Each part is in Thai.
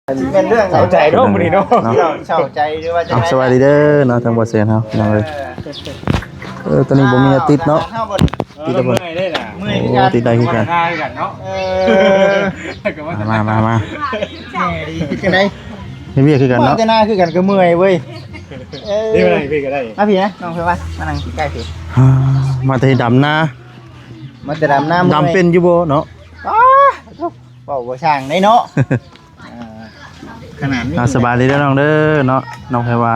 เป็นเรื่องเศร้าใจเนาะมื้อนี้เนาะเศร้าใจหรือว่าจะ สวัสดีเด้อเนาะทางบ่เซียนเฮาพี่น้องเอ้ยตอนนี้บ่มีติดเนาะติดแล้วบ่ เมื่อยได้ล่ะ โอ้ติดได้คือกัน ได้กันเนาะมาแหม่ดีจังได๋ มีเวียคือกัน เนาะ เนาะ จะหน้าคือกันก็เมื่อยเว้ยนี่มาไหนพี่ก็ได้ มาพี่นะน้องเพิ่นว่ามานั่งใกล้พี่ มาแต่ดำนา มาแต่ดำน้ำ ดำเป็นอยู่บ่เนาะ เว้าบ่ช่างได้เนาะขนาดนี้ สบายดีเด้อน้องเด้อเนาะน้องไผว่า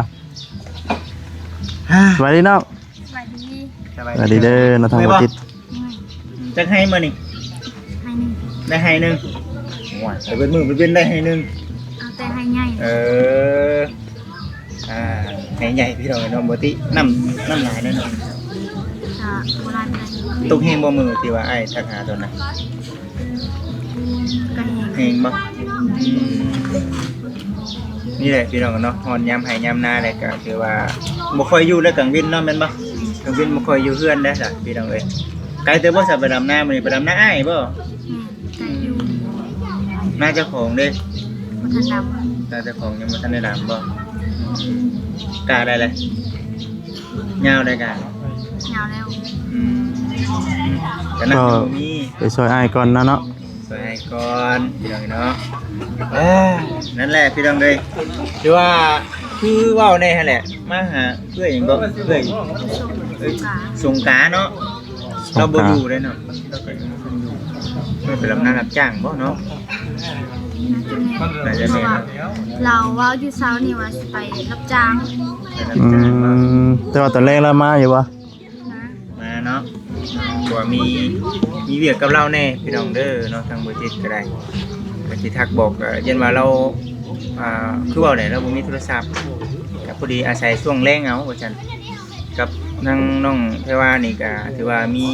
สบายดีน้อง สวัสดี สบายดีเด้อเนาะทางบ่ติด จักให้มื้อนี้ ให้หนึ่ง ได้ให้นึงว้าแต่เป็นมื้อเป็นได้ให้นึง เอาแต่ให้ใหญ่ ให้ใหญ่พี่น้องน้องบ่ติน้ำหลายแน่นอน โบราณกัน ตุกเฮงบ่มือที่ว่าไอ้ทักหาตัวนั้น ก็แหง เฮงบ่นี่แหละพี่น้องเนาะฮอนยามให้ยามนาแหละก็คือว่าบ่ค่อยอยู่แล้วกลางวินเนาะแม่นบ่กลางวินบ่ค่อยอยู่เฮือนได้ซะพี่น้องเอ้ยไกลเตอบ่ซะไปดำนามื้อนี้ไปดำนาอ้ายบ่ ไก่อยู่ นาเจ้าของเด้ บนทันด นาเจ้าของยังบ่ทันได้ดำบ่กล้าได้เลยยาวได้กล้า ำยาวแล้ว ก็นั่งอยู่มี ไปซอยอ้ายก่อนนะเนาะ สวยก่อนพี่น้องเนาะนั่นแหละพี่น้องเลยคือว่าคือว่าวในฮะแหละมาหาเพื่อนอย่างก็เพื่อน กา สงกาเนาะเราบ่อยู่เลยเนาะเราก็ยังบ่อยู่เพื่อนไปรับงานรับจ้างบ่เนาะน่าจะแม่นเนาะ เราว่าอยู่เช้านี่ว่าไปรับจ้าง ไปรับจ้างบ่ แต่ว่าตอนแรกเรามาอยู่บ่ นะ มาเนาะตัวมีเวียกกับเราแน่พี่น้องเด้อเนาะทางบ่จิตก็ได้ก็สิทักบอกเย็นว่าเราคือเว้าได้เราบ่มีโทรศัพท์ก็พอดีอาศัยช่วงแรงเอาว่าซั่นกับน้องเทวานี่ก็ถือว่ามี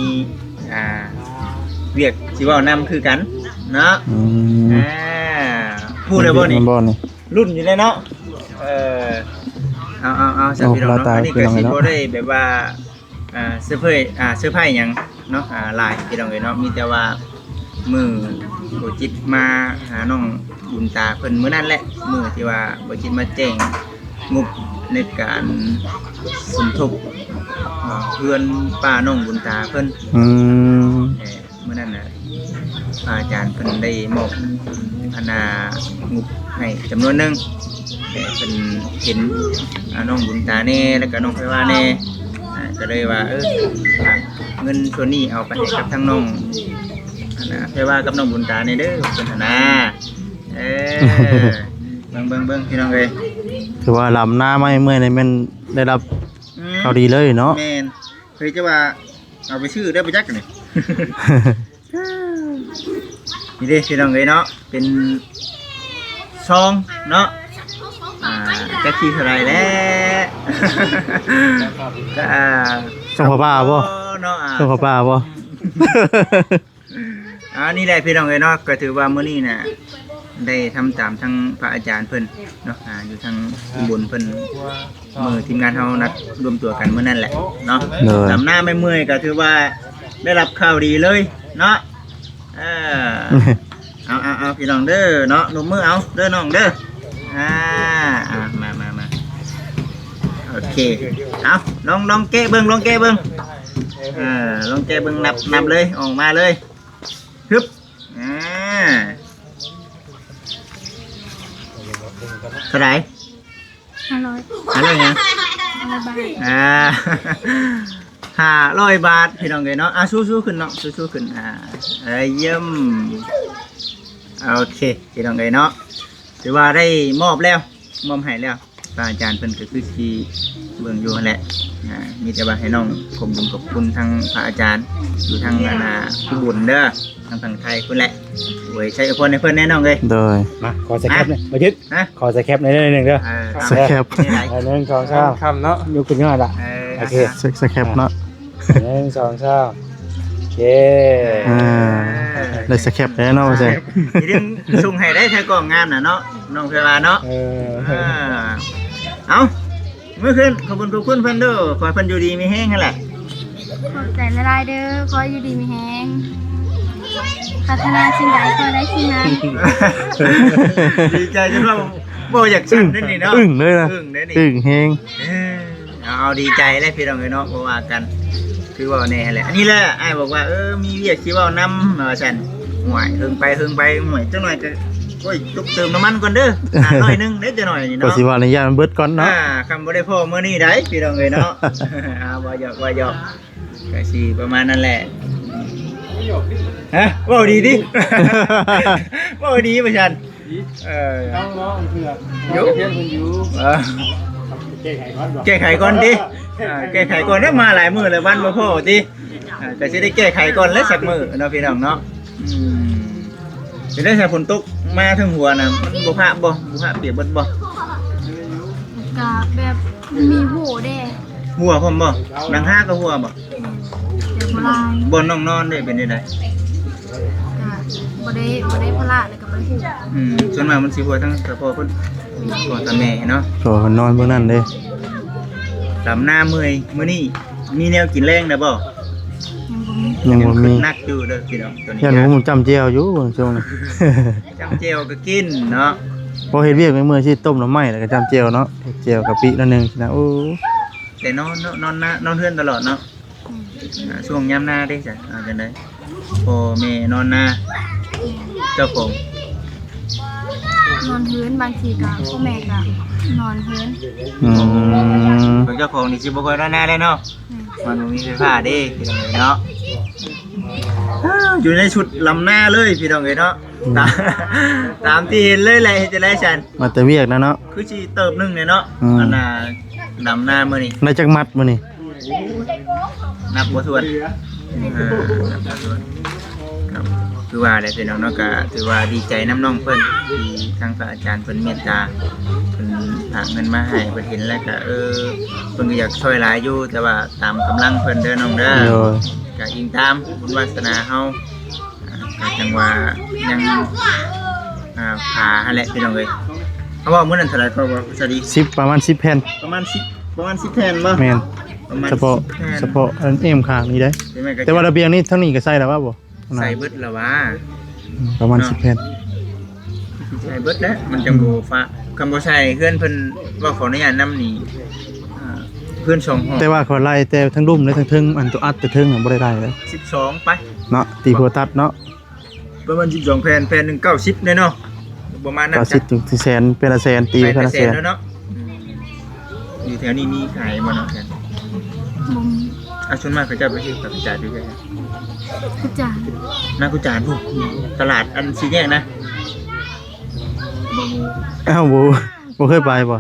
เวียกสิเว้านำคือกันเนาะพูดเลยบ่นี่ บ่นี่ รุ่นอยู่เลยเนาะเอาสักพี่น้องเนาะอันนี้ก็สิบ่ได้แบบว่าเสื้อผ้าหยังเนาะลายพี่น้องเอ้ยเนาะมีแต่ว่ามือบ่จิตมาหาน้องบุญตาเพิ่นมื้อนั้นแหละมื้อที่ว่าบ่จิตมาแจ้งงบในการสมทบเพื่อนป้าน้องบุญตาเพิ่นมื้อนั้นน่ะอาจารย์เพิ่นได้มอบงบให้จำนวนหนึงแต่เพิ่นเห็นน้องบุญตาแน่แล้วก็น้องไผว่าแน่ก็เลยว่าเงินส่วนนี้เอาไปให้กับทั้งน้องไผว่ากับน้องบุญตาแน่เด้อเพิ่นเบิ่งพี่น้องเอ้ย ถือว่าลำหน้าไม่เมื่อยนี่แม่นได้รับข่าวดีเลยเนาะ แม่นเคยจะว่าเอาไปชื่อได้ไปจักนี่ นี่เด้พี่น้องเอ้ยเนาะเป็นซองเนาะจักที่เท่าไหร่แล้ว ส่งพ่อป้าบ่ เนาะ ส่งพ่อป้าบ่ นี่แหละพี่น้องเอ้ยเนาะก็ถือว่ามื้อนี้น่ะได้ทำตามทั้งพระอาจารย์เพิ่นเนาะอยู่ทางอุบลเพิ่นมือทีมงานเฮานัดรวมตัวกันมื้อนั้นแหละเนาะลำหน้าไม่เมื่อยก็ถือว่าได้รับข่าวดีเลยเนาะเอาพี่น้องเด้อเนาะลงมือเอาเด้อน้องเด้อมาโอเคเอาลองแกะเบิ่งลองแกะเบิ่งนับเลยออกมาเลยฮึบเท่าไหร่ 500 500ยัง 500 บาท 500 บาทพี่น้องเอ้ยเนาะสู้ๆขึ้นเนาะสู้ๆขึ้นเยี่ยมโอเคพี่น้องเอ้ยเนาะถือว่าได้มอบให้แล้วพระอาจารย์เพิ่นก็คือสิเบิ่งอยู่นั่นแหละมีแต่ว่าให้น้องขอบคุณทางพระอาจารย์อยู่ทางผู้บุญเด้อทางฝั่งไทยเพิ่นแหละโอ้ยใช้อวยพรให้เพิ่นแน่น้องเอ้ย โดย มาขอสแคปหน่อยมายึดขอสแคปหน่อยนึงเด้อ สแคป 1 2 3 คำเนาะ ยกขึ้นง่ายละโอเค สแคปเนาะ 1 2 3โอเค ได้สแคปแล้วเนาะว่าซั่น อย่าลืมส่งให้ได้ใช้กล่องงามน่ะเนาะน้องเพวาเนาะเอาเมื่อคืนขอบคุณเพิ่นเด้อขอให้เพิ่นอยู่ดีมีแห้งนั่นแหละ ขอบใจละลายเด้อขออยู่ดีมีแฮง พัฒนาสิ่งใดก็ได้สิ่งนั้น ดีใจจนว่าบ่อยากสั่นนั่นนี่เนาะ อึ้งเลยนะ อึ้งเด้นี่ อึ้งแฮง เอาดีใจเลยพี่น้องเนาะบ่ว่ากันคือว่าแน่แหละอันนี้แหละอ้ายบอกว่ามีเวียกสิเว้านำซั่นห่วยเฮิงไปห่วยจังหน่อยก็โอ้ยตุกเติมน้ำมันก่อนเด้อหน่อยนึงเด้อจังหน่อยนี่ ก็ เนาะ สิว่าในยานมันเบิดก่อนเนาะ คำบ่ได้พ่อมื้อนี้ได้พี่น้องเนาะ ว่าหยอกก็สิประมาณนั้นแหละฮะเว้าดีดิ เว้าดีบ่ซั่นน้องเพื่อ อยู่ เพื่อนคุณอยู่ แก้ไขก่อนดิแก้ไขก่อนได้มาหลายมื้อแล้ววันบ่พอติก็สิได้แก้ไขก่อนแล้วสักมื้อเนาะพี่น้องเนาะสิได้ใส่ฝนตกมาถึงหัวน่ะมันบ่พะเปียกเบิดบ่ ก็แบบมีหูเด้ หัวพร้อมบ่ดังห้าก็หัวบ่ เดี๋ยวพลาย บ่น้องนอนได้เป็นได้ ก็บ่ได้พละเลยก็บ่ได้หู ส่วนมากมันสิหัวทั้งกระเพาะเพิ่นพ่อตาแม่เนาะ ก็นอนเบิ่งนั่นเด้ ลำหน้าเมื่อยมื้อนี้มีแนวกินแรงได้บ่ ยังบ่มียังบ่มี นักอยู่เด้อพี่น้องตัวนี้ ยันผมจำเจียวอยู่ช่วงนี้ จำเจียวก็กินเนาะ พอเฮ็ดเวียกในมื้อสิต้มหน่อไม้แล้วก็จำเจียวเนาะเจียวกะปินั่นนึงนะโอ้ แต่นอนเนาะนอนเฮือนตลอดเนาะช่วงยามหน้าเด้จ้ะเอาจังได๋พ่อแม่นอนหน้าเจ้าของ นอนพื้นบางทีก็พ่อแม่ก็นอนพื้น อืม เจ้าของนี่สิบ่ค่อยนอนหน้าได้เนาะมันบ่มีไฟฟ้าเด้พี่น้องเนาะอยู่ในชุดลำหน้าเลยพี่น้องเนาะตามที่เห็นเลยแหละจะได้ฉัน มาแต่เวียกนะเนาะ คือสิเติบนึงเนี่ยเนาะ อืม อันน่ะดำหน้ามื้อนี้ ได้จักมัดมื้อนี้ นับบ่ถ้วนนับบ่ถ้วนครับคือว่าได้พี่น้องเนาะก็ถือว่าดีใจน้ำน้องเพิ่นที่ทางพระอาจารย์เพิ่นเมตตาเพิ่นฝากเงินมาให้เพิ่นเห็นแล้วก็เพิ่นก็อยากช่วยหลายอยู่แต่ว่าตามกำลังเพิ่นเด้อน้องเด้อ โดย ก็อิงตามบุญวาสนาเฮาก็จังว่ายังพาหั่นแหละพี่น้องเอ้ยเขาว่ามื้อนั้นเท่าไหร่ก็ว่าสวัสดี 10ประมาณ10แผ่น ประมาณ10แผ่นบ่ แม่น ประมาณ เฉพาะ 10แผ่น เฉพาะอันเอ็มข้างนี้ได้ ใช่ไหมก็ แต่ว่าระเบียงนี้ทั้งนี้ก็ใส่แล้วว่าบ่ ใส่เบิดแล้วว่า ประมาณ10แผ่น ใส่เบิดแล้วมันจังบ่ฟ้าคำบ่ใส่เพื่อนเพิ่นว่าขออนุญาตนำนี่เพื่อน2ห้อง แต่ว่าขอไล่แต่ทั้งรุ่มและทั้งเทึงอันตัวอัดแต่เทึงบ่ได้ได้เลย 12ไป เนาะตีโพตัดเนาะ ประมาณ12แผ่นแผ่นหนึง90เนาะประมาณนั้น ก็สิถึงแสนเป็นละแสนตีเป็นละแสน แล้วเนาะอยู่แถวนี้มีขายบ่เนาะแผ่น บ่มี ส่วนมากเขาจะไปซื้อกับจ่ายด้วยกัน คือจาน นากุจานพวกตลาดอันสีแยกนะ อ้าวบ่เคยไปบ่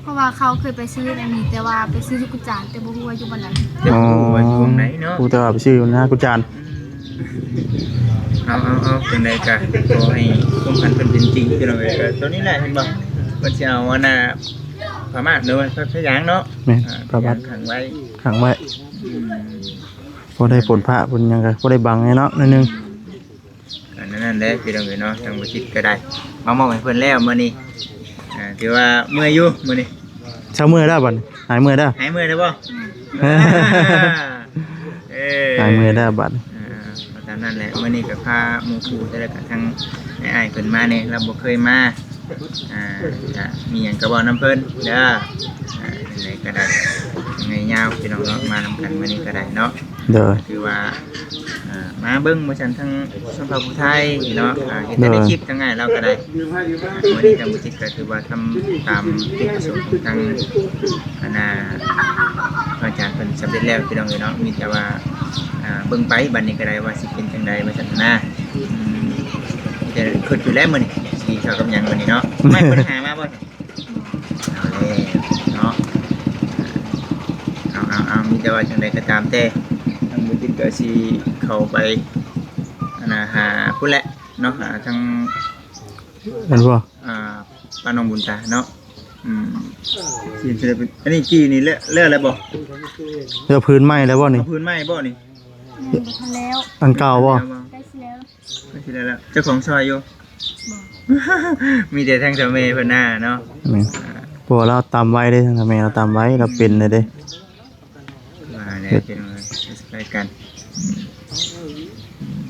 เพราะว่าเขาเคยไปซื้ออันนี้แต่ว่าไปซื้อที่กุจานแต่บ่ฮู้ว่าอยู่บ่นั้น เดี๋ยวกูว่าอยู่ตรงไหนเนาะ กูแต่ว่าไปซื้อนะกูจาน เอาเป็นไรกันขอให้ความพันเป็นจริงคือเราเอตัวนี้แหละเห็นบ่มันจะเอาอันน่ะพม่าเด้อพระยางเนาะ แม่พระบาท ขังไว้ ขังไว้พอได้ผลพระผลหยังก็พอได้บังไงเนาะนิดนึง อันนั้นแหละพี่น้องเนาะทางบ่คิดก็ได้มามอบให้เพิ่นแล้วมื้อนี้ถือว่าเมื่อยอยู่มื้อนี้ เช้ามื้อได้บัดหายมื้อได้ หายเมื่อยได้บ่ หายมื้อได้บัด ตามนั้นแหละมื้อนี้ก็พาหมู่ครูแต่ละกันทั้งอ้ายเพิ่นมาเนี่ยเราบ่เคยมาจะมีหยังก็บอกน้ำเพิ่นเด้อไหนก็ได้ยังไงยาวพี่น้องเนาะมานำกันมื้อนี้ก็ได้เนาะ เด้อ คือว่ามาเบิ่งมื้อฉันทั้งชนเผ่าผู้ไทยเนาะเห็นแต่ในคลิปทั้งไงเราก็ได้มื้อนี้ทางบุจิตก็ถือว่าทำตามจุดประสงค์ของทางอาจารย์เพิ่นสำเร็จแล้วพี่น้องเนาะมีแต่ว่าเบิ่งไปบัดนี้ก็ได้ว่าสิเป็นจังได๋ว่าซั่นนะจะคิดอยู่แล้วมื้อนี้สิเข้ากับหยังมื้อนี้เนาะไม่เพิ่นหามาบ่เอาเลยเนาะเอามีแต่ว่าจังไดก็ตามแต่ทางบุจิตก็สิเข้าไปหาผู้แหละเนาะหาทาง เห็นบ่ ป้าน้องบุญตาเนาะจีนจะได้เป็นอันนี้จีนี่เลือกอะไรบ่ เดี๋ยวพื้นไหม้แล้วบ่นี่ พื้นไม้บ่นี่ บ่ทันแล้ว อันเก่าบ่ ได้สิแล้ว ไม่ใช่แล้วเจ้าของซอยอยู่ มีแต่ทางเจ้าเมย์เพิ่นหน้าเนาะ แม่นเพราะว่าเราตามไว้เด้ทางแม่เราตามไว้เราเป็นเลยเด้ มาแล้วเป็นไปกัน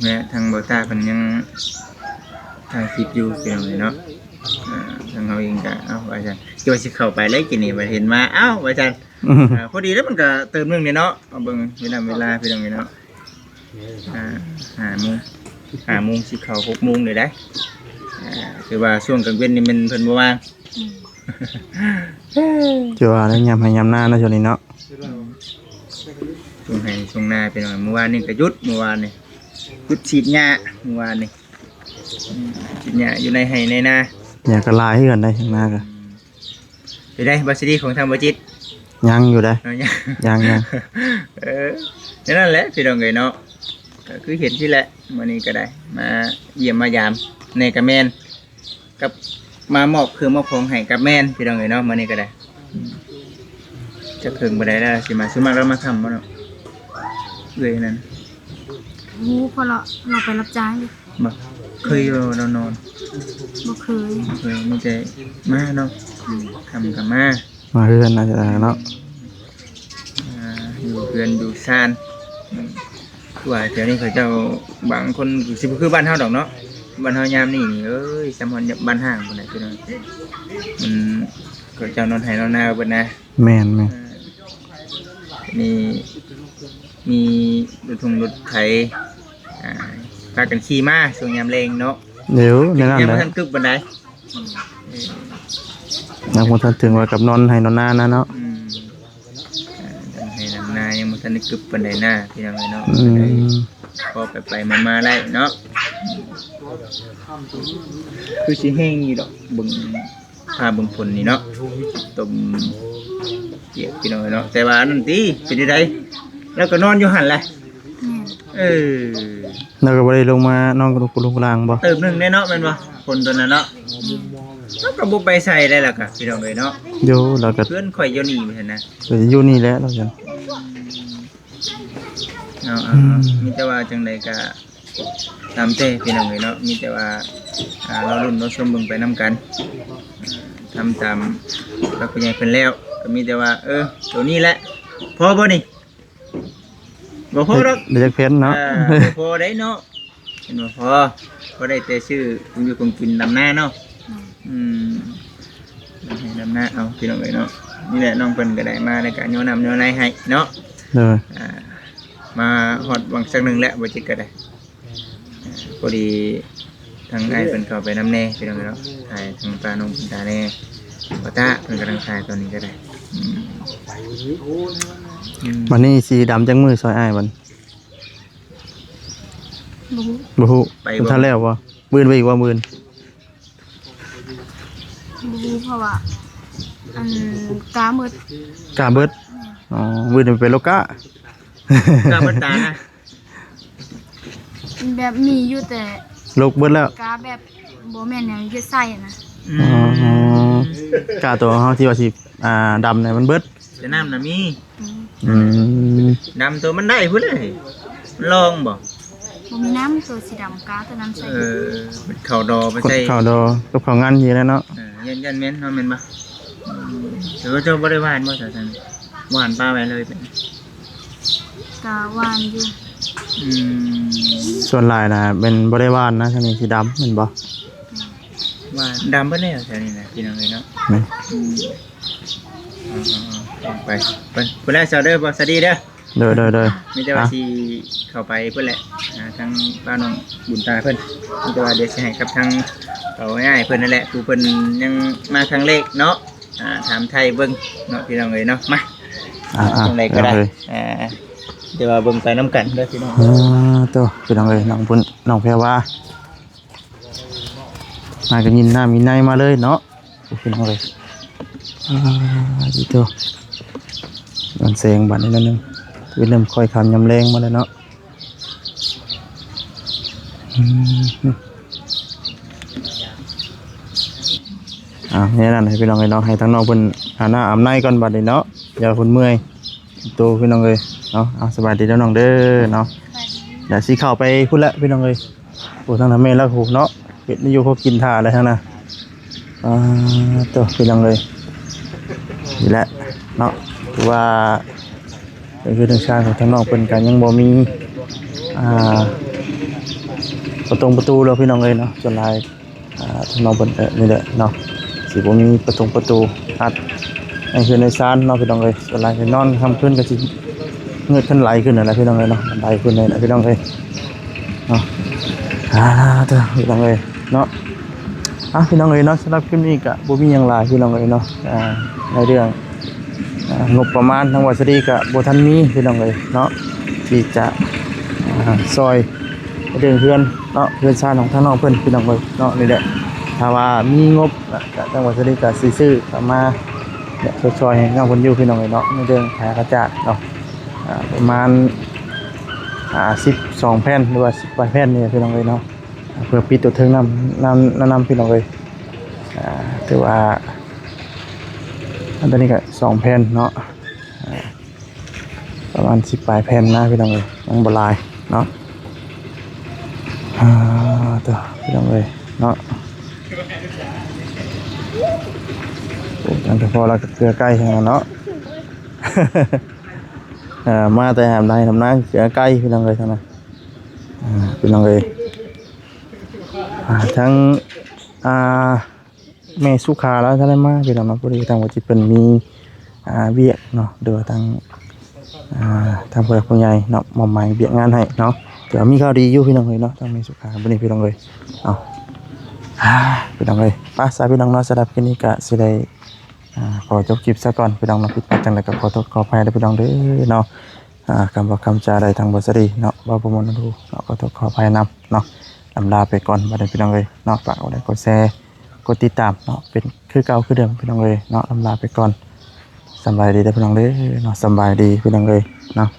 แม้ทางบ่ตาเพิ่นยังถ่ายคลิปอยู่พี่น้องเนาะทางเฮาเองก็เอ้าว่าซั่นคิดว่าสิเข้าไปเลยกินนี่บ่เห็นมาเอ้าว่าซั่นพอดีแล้วมันก็เติมนึงนี่เนาะเอาเบิ่งเวลาพี่น้องเนาะ5 โมงสิเข้า6 โมงเลยได้คือว่าช่วงกลางเว้นนี่มันเพิ่นบ่ว่าง จะว่าแล้วยามให้ยามหน้าเนาะช่วงนี้เนาะ ช่วงให้ช่วงหน้าเป็นเมื่อวานนี่ก็หยุดเมื่อวานนี่หยุดฉีดหญ้าเมื่อวานนี่ฉีดหญ้าอยู่ในไห้ในนา อยากก็ลายให้กันได้ข้างหน้าก็ ไปได้บัสดีของทางบจิต ยังอยู่ได้ เอาเนี่ย ยัง นั่นแหละพี่น้องเอ๋ยเนาะก็คือเห็นที่แหละมื้อนี้ก็ได้มาเยี่ยมมายามในกระแมนกับมามอบคือมอบของให้กับแม่นพี่น้องเอ๋ยเนาะมื้อนี้ก็ได้จะเพิ่งบ่ได้แล้วสิมาซื้อมาแล้วมาทำบ่เนาะเลยนั่น ฮู้พอเราไปรับจ้างดิ บ่เคยอยู่เรานอน บ่เคย เคยมีแต่มาเนาะทำกับมา มาเฮือนน่าจะเนาะ อยู่เพื่อนอยู่ซานว่าเดี๋ยวนี้เขาเจ้าบางคนสิบ่คือบ้านเฮาดอกเนาะบ้านเฮายามนี่เอ้ยสำคัญบ้านห้างพุ่นน่ะพี่น้องมันเขาเจ้านอนไห้นอนนาเบิดนะ แม่น นี่มีรถรถไถพากันขี่มาช่วงยามแลงเนาะ เดี๋ยวในนั้น ยัง แห บ่ ละ ทันกึบปานใด นักบ่ทันถึงว่ากับนอนให้นอนหน้านะเนาะ ทำให้นำนายังบ่ทันได้กึบปานใดหน้าพี่น้องเนาะพอไปมาได้เนาะคือสิแห้งอยู่ดอกเบิ่งพาเบิ่งฝนนี่เนาะต้มเกี๊ยวพี่น้องเนาะแต่ว่านั่นติเป็นจังไดแล้วก็นอนอยู่หั่นแหละ แม่น แล้วก็บ่ได้ลงมานอนกับลูกลางบ่ เติมหนึงแน่เนาะแม่นบ่ฝนตัวนั้นเนาะแล้วก็บ่ไปใส่ได้ล่ะก็พี่น้องเอ้ยเนาะ อยู่แล้วก็ เพื่อนข่อยอยู่นี่เหมือนกันนะ อยู่นี่แหละแล้วกัน เอามีแต่ว่าจังไดก็ตามใจพี่น้องเอ้ยเนาะมีแต่ว่าเรารุ่นเราชมเบิ่งไปนํกันทำตามรักผู้ใหญ่เพิ่นแล้วก็มีแต่ว่าตัวนี้แหละพอบ่นี่บ่พอดอก เดี๋ยวจะเพ้นเนาะ บ่พอได้เนาะเห็นบ่พอได้แต่ชื่อคงอยู่คงกินดำหน้าเนาะให้ดำหน้าเอาพี่น้องเอ้ยเนาะนี่แหละน้องเพิ่นก็ได้มาในการโยนน้ำโยนในให้เนาะ เด้อ มาฮอดวังสักหนึงแล้วบ่จิตก็ได้พอดีทางไอ้เพิ่นเข้าไปน้ำแน่พี่น้องเอ้ยเนาะถ่ายทางปลาน้องตาแน่บ่ตาเพิ่นกำลังถ่ายตอนนี้ก็ได้วันนี้สีดำจังมือซอยอ้ายบัน บ่ฮู้ บ่ฮู้ทันแล้วบ่มื้อไปอีกว่ามื้อ บ่ฮู้เพราะว่าอันกาหมด กาเบิดอ๋อมื้อนี้ไปโลกะ กล้าบ่ตานะ แบบมีอยู่แต่ โลกเบิดแล้ว กาแบบบ่แม่นแนวยึดใส่นะ อ๋อกาตัวเฮาที่ว่าสิดำเนี่ยมันเบิด แต่น้ำน่ะมี อืม น้ำตัวมันได้พุ่นเลยลองบ่ บ่มีน้ำตัวสีดำกาตัวน้ำใส่ เป็นข้าวดอไป กด ใส่ ข้าวดอกับข้าวงานอยู่แล้วเนาะ ยันแม่นเนาะแม่นบ่เดี๋ยวเจ้าบ่ได้หวานบ่ซะซั่นหวานปลาไว้เลยเป็น กาหวานอยู่ ส่วนหลายน่ะเป็นบ่ได้หวานนะทางนี้สีดำแม่นบ่ หวานดำเบิดแล้วแถวนี้นะพี่น้องเอ้ยเนาะ แม่น ไปเพิ่นแล้วเซาเด้อบ่สวัสดีเด้อ เด้อ มีแต่ว่าสิเข้าไปเพิ่นแหละทางป้าน้องบุญตาเพิ่นมีแต่ว่าเดี๋ยวสิให้กับทางเขาง่ายเพิ่นนั่นแหละผู้เพิ่นยังมาครั้งแรกเนาะถามไทยเบิ่งเนาะพี่น้องเอ้ยเนาะมาจังไดก็ได้เดี๋ยวว่าเบิ่งไปนํกันเด้อพี่น้อง ตัวพี่น้องเอ้ยน้องพุ่นน้องแพรว่ามากันยินหน้ามีในมาเลยเนาะพี่น้องเอ้ยดีตัวมันแซงบัดนี้นั่นนึงเริ่มค่อยคำยำแรงมาแล้วเนาะเนี่ยนั่นให้พี่น้องเอ้ยเนาะให้ทั้งน้องเพิ่นหาหน้าอาบในก่อนบัดนี้เนาะอย่าเพิ่นเมื่อยตัวพี่น้องเอ้ยเนาะสบายดีแล้วน้องเด้อเนาะเดี๋ยวสิเข้าไปพุ่นละพี่น้องเอ้ยโอ้ทางนั้นแม่แล้วโหเนาะเฮ็ดอยู่เขากินท่าอะไรทั้งนั้นตัวพี่น้องเอ้ยนี่แหละเนาะคือว่าเป็นคือทางชาติของทางนอกเป็นกันยังบ่มี ประตูแล้วพี่น้องเอ้ยเนาะส่วนหลายทางน้องเพิ่นนี่แหละเนาะสิบ่มีประตูอัดให้คือในซานเนาะพี่น้องเอ้ยส่วนหลายก็นอนค่ำคืนก็สิเงือดขึ้นไหลขึ้นนั่นแหละพี่น้องเอ้ยเนาะไหลขึ้นนี่แหละพี่น้องเอ้ยเนาะเด้อพี่น้องเอ้ยเนาะพี่น้องเอ้ยเนาะสำหรับคลิปนี้ก็บ่มีหยังหลายพี่น้องเอ้ยเนาะในเรื่องงบประมาณทางวัดสรีก็บ่ทันมีพี่น้องเอ้ยเนาะที่จะซอยเรื่องเพื่อนเนาะเพื่อนชาติของทางน้องเพิ่นพี่น้องเอ้ยเนาะนี่แหละถ้าว่ามีงบก็ทางวัดสรีก็สิซื้อเข้ามาเนี่ยช่วยๆให้น้องเพิ่นอยู่พี่น้องเอ้ยเนาะในเรื่องหากระจาดเนาะประมาณ12แผ่นหรือว่า10แผ่นนี่พี่น้องเอ้ยเนาะเพื่อปิดตัวเทิงน้ำพี่น้องเอ้ยถือว่าอันนี้ก็2แผ่นเนาะประมาณ10แผ่นนะพี่น้องเอ้ยยังบ่หลายเนาะตัวพี่น้องเอ้ยเนาะอันที่พอเราเกลือใกล้เนาะ มาแต่หามใดทำนั่งเกลือใกล้พี่น้องเอ้ยทั้งนั้นพี่น้องเอ้ยทั้งแม่สุขาแล้วท่านได้มาพี่น้องเนาะพอดีทางวัดจิตเป็นมีเวียกเนาะเดี๋ยวทางผู้หลักผู้ใหญ่เนาะมอมหมายเบียกงานให้เนาะเดี๋ยวมีข่าวดีอยู่พี่น้องเลยเนาะทางแม่สุขาวันนี้พี่น้องเลยเอาพี่น้องเลยป้าสายพี่น้องเนาะสำหรับคลิปนี้ก็สิได้ขอจบคลิปซะก่อนพี่น้องเนาะผิดพลาดจังไดก็ขอโทษขออภัยด้วยพี่น้องเด้อเนาะคำบอกคำจาใดทางบริษัทเนาะว่าประมวลดูเนาะขอโทษขออภัยนำเนาะลำลาไปก่อนบัดนี้พี่น้องเลยเนาะฝากกดไลค์กดแชร์กดติดตามเนาะเป็นคือเก่าคือเดิมพี่น้องเลยเนาะลำลาไปก่อนสบายดีเด้อพี่น้องเด้อเนาะสบายดีพี่น้องเลยเนาะ